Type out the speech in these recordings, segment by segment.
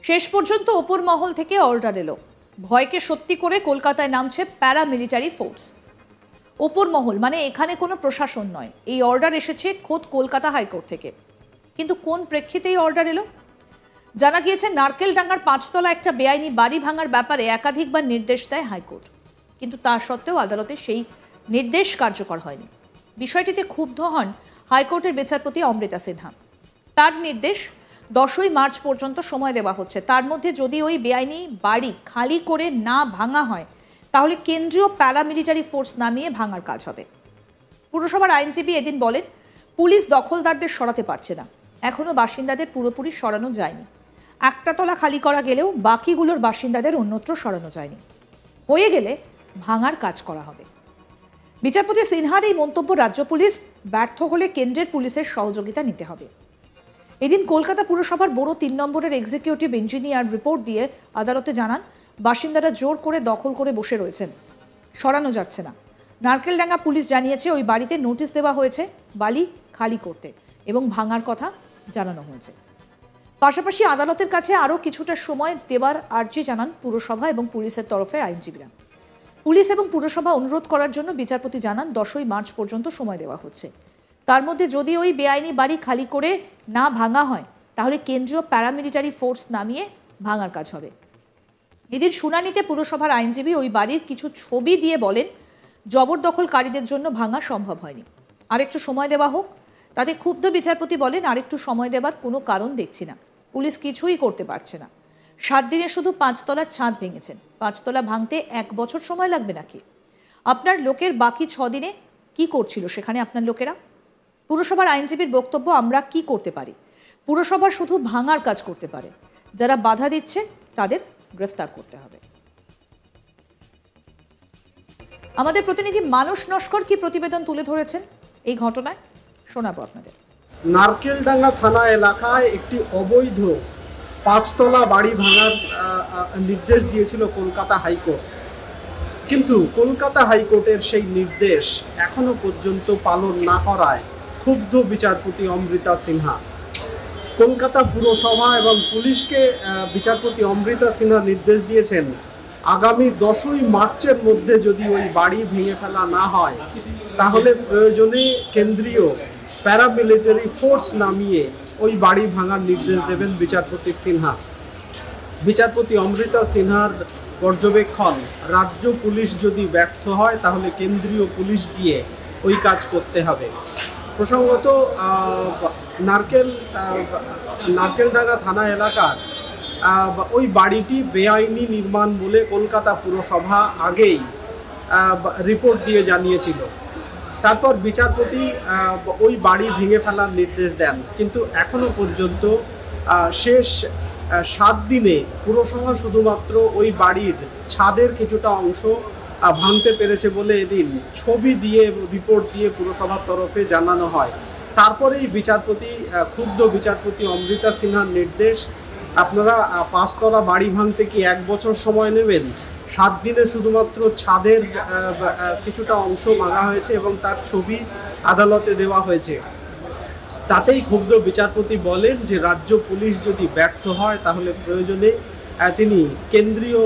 শেষ পর্যন্ত ওপর মহল থেকে অর্ডার এলো, ভয়কে সত্যি করে কলকাতায় নামছে প্যারামিলিটারি ফোর্স। ওপর মহল মানে এখানে কোনো প্রশাসন নয়, এই অর্ডার এসেছে খোদ কলকাতা হাইকোর্ট থেকে। কিন্তু কোন প্রেক্ষিতে এই অর্ডার এলো? জানা গিয়েছে নারকেলডাঙ্গার 5 তলা একটা বেআইনি বাড়ি ভাঙার ব্যাপারে একাধিকবার নির্দেশ দেয় হাইকোর্ট, কিন্তু তা সত্ত্বেও আদালতে সেই নির্দেশ কার্যকর হয়নি। বিষয়টিতে ক্ষুব্ধ হন হাইকোর্টের বিচারপতি অমৃতা সিনহা। তার নির্দেশ 10ই মার্চ পর্যন্ত সময় দেওয়া হচ্ছে। তার মধ্যে যদি ওই বেআইনি বাড়ি খালি করে না ভাঙা হয়, তাহলে কেন্দ্রীয় প্যারামিলিটারি ফোর্স নামিয়ে ভাঙার কাজ হবে। পুরসভার আইনজীবী এদিন বলেন, পুলিশ দখলদারদের সরাতে পারছে না, এখনো বাসিন্দাদের পুরোপুরি সরানো যায়নি। একটা তলা খালি করা গেলেও বাকিগুলোর বাসিন্দাদের অন্যত্র সরানো যায়নি। হয়ে গেলে ভাঙার কাজ করা হবে। বিচারপতি সিনহার এই মন্তব্য রাজ্য পুলিশ ব্যর্থ হলে কেন্দ্রের পুলিশের সহযোগিতা নিতে হবে। এদিন কলকাতা পুরসভার বড় 3 নম্বরের এক্সিকিউটিভ ইঞ্জিনিয়ার রিপোর্ট দিয়ে আদালতে জানান, বাসিন্দারা জোর করে দখল করে বসে রয়েছেন, সরানো যাচ্ছে না। নারকেলডাঙ্গা পুলিশ জানিয়েছে ওই বাড়িতে নোটিশ দেওয়া হয়েছে বালি খালি করতে এবং ভাঙার কথা জানানো হয়েছে। পাশাপাশি আদালতের কাছে আরও কিছুটা সময় দেওয়ার আর্জি জানান পুরসভা এবং পুলিশের তরফের আইনজীবীরা। পুলিশ এবং পুরসভা অনুরোধ করার জন্য বিচারপতি জানান 10ই মার্চ পর্যন্ত সময় দেওয়া হচ্ছে। তার মধ্যে যদি ওই বেআইনি বাড়ি খালি করে না ভাঙা হয়, তাহলে কেন্দ্রীয় প্যারামিলিটারি ফোর্স নামিয়ে ভাঙার কাজ হবে। এদিন শুনানিতে পুরসভার আইনজীবী ওই বাড়ির কিছু ছবি দিয়ে বলেন, জবরদখলকারীদের জন্য ভাঙা সম্ভব হয়নি, আরেকটু সময় দেওয়া হোক। তাতে ক্ষুব্ধ বিচারপতি বলেন, আরেকটু সময় দেওয়ার কোনো কারণ দেখছি না, পুলিশ কিছুই করতে পারছে না। 7 দিনে শুধু 5 তলার ছাদ ভেঙেছেন, 5 তলা ভাঙতে 1 বছর সময় লাগবে নাকি? আপনার লোকের বাকি 6 দিনে কি করছিল সেখানে আপনার লোকেরা? পুরসভার আইনজীবীর বক্তব্য, আমরা কি করতে পারি? পুরসভা শুধু ভাঙার কাজ করতে পারে, যারা বাধা দিচ্ছে তাদের গ্রেফতার করতে হবে। আমাদের প্রতিনিধি মানুষ নস্কর কি প্রতিবেদন তুলে ধরেছেন এই ঘটনায়, শোনাবো আপনাদের। নারকেলডাঙ্গা থানা এলাকায় একটি অবৈধ 5 তলা বাড়ি ভাঙার নির্দেশ দিয়েছিল কলকাতা হাইকোর্ট, কিন্তু কলকাতা হাইকোর্টের সেই নির্দেশ এখনো পর্যন্ত পালন না করায় ক্ষুব্ধ বিচারপতি অমৃতা সিনহা। কলকাতা পুরসভা এবং পুলিশকে বিচারপতি অমৃতা সিনহা নির্দেশ দিয়েছেন, আগামী 10ই মার্চের মধ্যে যদি ওই বাড়ি ভেঙে ফেলা না হয়, তাহলে প্রয়োজনে কেন্দ্রীয় প্যারামিলিটারি ফোর্স নামিয়ে ওই বাড়ি ভাঙার নির্দেশ দেবেন বিচারপতি সিনহা। বিচারপতি অমৃতা সিনহার পর্যবেক্ষণ, রাজ্য পুলিশ যদি ব্যর্থ হয়, তাহলে কেন্দ্রীয় পুলিশ দিয়ে ওই কাজ করতে হবে। প্রসঙ্গত নারকেলডাঙ্গা থানা এলাকার ওই বাড়িটি বেআইনি নির্মাণ বলে কলকাতা পুরসভা আগেই রিপোর্ট দিয়ে জানিয়েছিল। তারপর বিচারপতি ওই বাড়ি ভেঙে ফেলার নির্দেশ দেন, কিন্তু এখনো পর্যন্ত শেষ 7 দিনে পুরসভা শুধুমাত্র ওই বাড়ির ছাদের কিছুটা অংশ ভাঙতে পেরেছে বলে এদিন ছবি দিয়ে রিপোর্ট দিয়ে পুরসভার তরফে জানানো হয়। তারপরেই ক্ষুব্ধ বিচারপতি অমৃতা সিনহার নির্দেশ, আপনারা 5 তলা বাড়ি ভাঙতে কি 1 বছর সময় নেবেন? 7 দিনে শুধুমাত্র ছাদের কিছুটা অংশ ভাঙা হয়েছে এবং তার ছবি আদালতে দেওয়া হয়েছে। তাতেই ক্ষুব্ধ বিচারপতি বলেন যে রাজ্য পুলিশ যদি ব্যর্থ হয়, তাহলে প্রয়োজনে তিনি কেন্দ্রীয়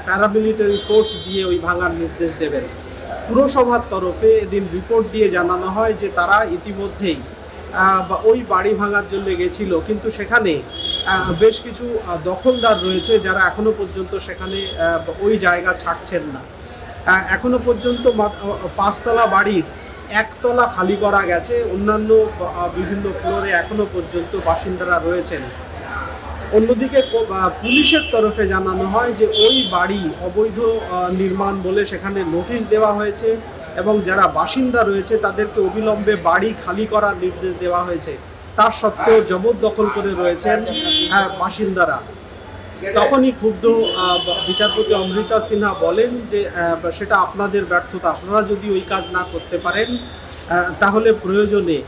প্যারামিলিটারি ফোর্স দিয়ে ওই ভাঙার নির্দেশ দেবেন। পুরসভার তরফে এদিন রিপোর্ট দিয়ে জানানো হয় যে তারা ইতিমধ্যেই ওই বাড়ি ভাঙার জন্য গেছিল, কিন্তু সেখানে বেশ কিছু দখলদার রয়েছে যারা এখনো পর্যন্ত সেখানে ওই জায়গা ছাড়ছেন না। এখনো পর্যন্ত 5 তলা বাড়ির 1 তলা খালি করা গেছে, অন্যান্য বিভিন্ন ফ্লোরে এখনো পর্যন্ত বাসিন্দারা রয়েছেন। অন্যদিকে পুলিশের তরফে জানানো হয় যে ওই বাড়ি অবৈধ নির্মাণ বলে সেখানে নোটিশ দেওয়া হয়েছে এবং যারা বাসিন্দা রয়েছে তাদেরকে অবিলম্বে বাড়ি খালি করার নির্দেশ দেওয়া হয়েছে। তার সত্ত্বেও জবরদখল করে রয়েছেন বাসিন্দারা। তখনই ক্ষুব্ধ বিচারপতি অমৃতা সিনহা বলেন যে সেটা আপনাদের ব্যর্থতা, আপনারা যদি ওই কাজ না করতে পারেন, তাহলে প্রয়োজনে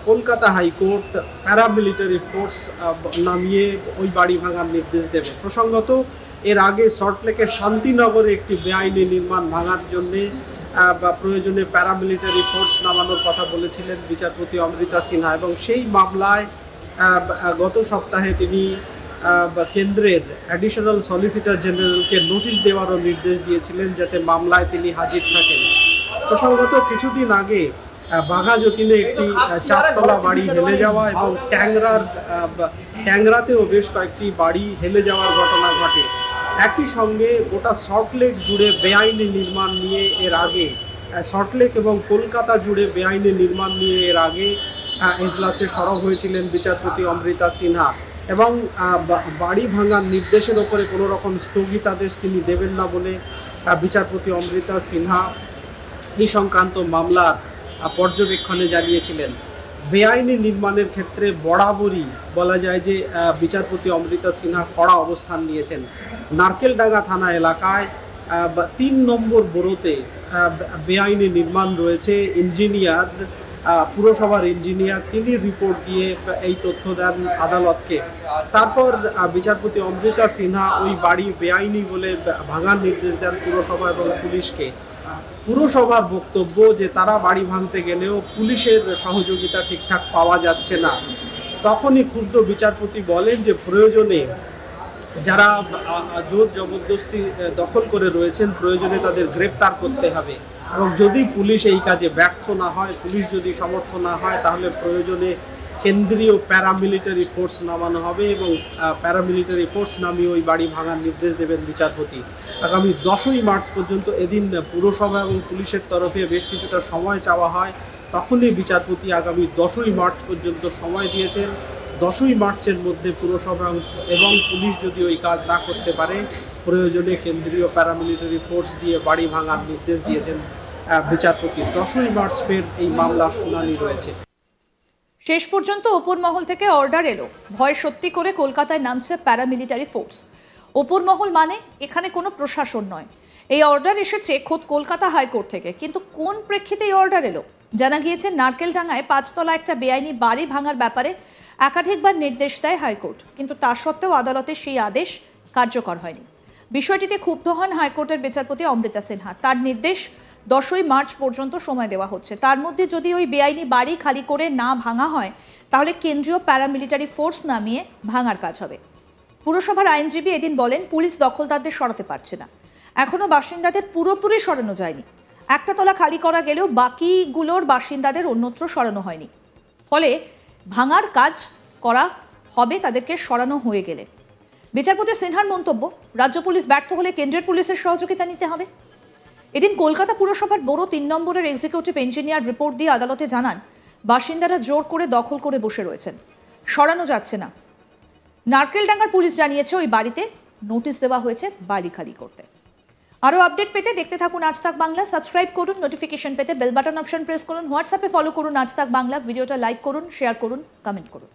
কলকাতা হাইকোর্ট প্যারামিলিটারি ফোর্স নামিয়ে ওই বাড়ি ভাঙার নির্দেশ দেবে। প্রসঙ্গত এর আগে সল্টলেকের শান্তিনগরে একটি বেআইনি নির্মাণ ভাঙার জন্যে প্রয়োজনে প্যারামিলিটারি ফোর্স নামানোর কথা বলেছিলেন বিচারপতি অমৃতা সিনহা, এবং সেই মামলায় গত সপ্তাহে তিনি কেন্দ্রের অ্যাডিশনাল সলিসিটর জেনারেলকে নোটিশ দেওয়ারও নির্দেশ দিয়েছিলেন যাতে মামলায় তিনি হাজির থাকেন। প্রসঙ্গত কিছুদিন আগে বাঘা যতীনে একটি চারতলা বাড়ি হেলে যাওয়া এবং ট্যাংরাতেও বেশ কয়েকটি বাড়ি হেলে যাওয়ার ঘটনা ঘটে। একই সঙ্গে গোটা সল্টলেক জুড়ে বেআইনি নির্মাণ নিয়ে এর আগে সল্টলেক এবং কলকাতা জুড়ে বেআইনি নির্মাণ নিয়ে এর আগে এজলাসে সরব হয়েছিলেন বিচারপতি অমৃতা সিনহা এবং বাড়ি ভাঙার নির্দেশের ওপরে কোনো রকম স্থগিতাদেশ তিনি দেবেন না বলে বিচারপতি অমৃতা সিনহা এই সংক্রান্ত মামলার পর্যবেক্ষণে জানিয়েছিলেন। বেআইনি নির্মাণের ক্ষেত্রে বরাবরই বলা যায় যে বিচারপতি অমৃতা সিনহা কড়া অবস্থান নিয়েছেন। নারকেলডাঙ্গা থানা এলাকায় ৩ নম্বর বোরোতে বেআইনি নির্মাণ রয়েছে। ইঞ্জিনিয়ার পুরসভার ইঞ্জিনিয়ার তিনি রিপোর্ট দিয়ে এই তথ্য দেন আদালতকে। তারপর বিচারপতি অমৃতা সিনহা ওই বাড়ি বেআইনি বলে ভাঙার নির্দেশ দেন পুরসভা এবং পুলিশকে। পুরসভার বক্তব্য যে তারা বাড়ি ভাঙতে গেলেও পুলিশের সহযোগিতা ঠিকঠাক পাওয়া যাচ্ছে না। তখনই ক্ষুব্ধ বিচারপতি বলেন যে প্রয়োজনে যারা জোর জবরদস্তি দখল করে রয়েছেন প্রয়োজনে তাদের গ্রেপ্তার করতে হবে এবং যদি পুলিশ এই কাজে ব্যর্থ না হয়, পুলিশ যদি সমর্থ না হয়, তাহলে প্রয়োজনে কেন্দ্রীয় প্যারামিলিটারি ফোর্স নামানো হবে এবং প্যারামিলিটারি ফোর্স নামিয়ে ওই বাড়ি ভাঙার নির্দেশ দেবেন বিচারপতি। আগামী 10ই মার্চ পর্যন্ত এদিন পুরসভা এবং পুলিশের তরফে বেশ কিছুটা সময় চাওয়া হয়। তখনই বিচারপতি আগামী 10ই মার্চ পর্যন্ত সময় দিয়েছেন। 10ই মার্চের মধ্যে পুরসভা এবং পুলিশ যদি ওই কাজ না করতে পারে প্রয়োজনে কেন্দ্রীয় প্যারামিলিটারি ফোর্স দিয়ে বাড়ি ভাঙার নির্দেশ দিয়েছেন বিচারপতি। 10ই মার্চ ফের এই মামলার শুনানি রয়েছে। শেষ পর্যন্ত ওপর মহল থেকে অর্ডার এলো, ভয় সত্যি করে কলকাতায় নামছে প্যারামিলিটারি ফোর্স। ওপর মহল মানে এখানে কোনো প্রশাসন নয়। এই অর্ডার এসেছে খোদ কলকাতা হাইকোর্ট থেকে। কিন্তু কোন প্রেক্ষিতে এই অর্ডার এলো? জানা গিয়েছে নারকেলডাঙ্গায় 5 তলা একটা বেআইনি বাড়ি ভাঙার ব্যাপারে একাধিকবার নির্দেশ দেয় হাইকোর্ট, কিন্তু তা সত্ত্বেও আদালতের সেই আদেশ কার্যকর হয়নি। বিষয়টিতে ক্ষুব্ধ হন হাইকোর্টের বিচারপতি অমৃতা সিনহা। তার নির্দেশ 10ই মার্চ পর্যন্ত সময় দেওয়া হচ্ছে। তার মধ্যে যদি ওই বেআইনি বাড়ি খালি করে না ভাঙা হয় তাহলে কেন্দ্রীয় প্যারামিলিটারি ফোর্স নামিয়ে ভাঙার কাজ হবে। পুরসভার আইনজীবী এদিন বলেন পুলিশ দখলদারদের সরাতে পারছে না, এখনো বাসিন্দাদের পুরোপুরি সরানো যায়নি। একটা তলা খালি করা গেলেও বাকিগুলোর বাসিন্দাদের অন্যত্র সরানো হয়নি, ফলে ভাঙার কাজ করা হবে তাদেরকে সরানো হয়ে গেলে। বিচারপতি সিনহার মন্তব্য, রাজ্য পুলিশ ব্যর্থ হলে কেন্দ্রের পুলিশের সহযোগিতা নিতে হবে। এদিন কলকাতা পুরসভার বড় 3 নম্বরের এক্সিকিউটিভ ইঞ্জিনিয়ার রিপোর্ট দিয়ে আদালতে জানান বাসিন্দারা জোর করে দখল করে বসে রয়েছেন, সরানো যাচ্ছে না। নারকেলডাঙ্গার পুলিশ জানিয়েছে ওই বাড়িতে নোটিশ দেওয়া হয়েছে বাড়ি খালি করতে। আরও আপডেট পেতে দেখতে থাকুন আজ তাক বাংলা। সাবস্ক্রাইব করুন, নোটিফিকেশন পেতে বেল বাটন অপশন প্রেস করুন, হোয়াটসঅ্যাপে ফলো করুন আজ তাক বাংলা। ভিডিওটা লাইক করুন, শেয়ার করুন, কমেন্ট করুন।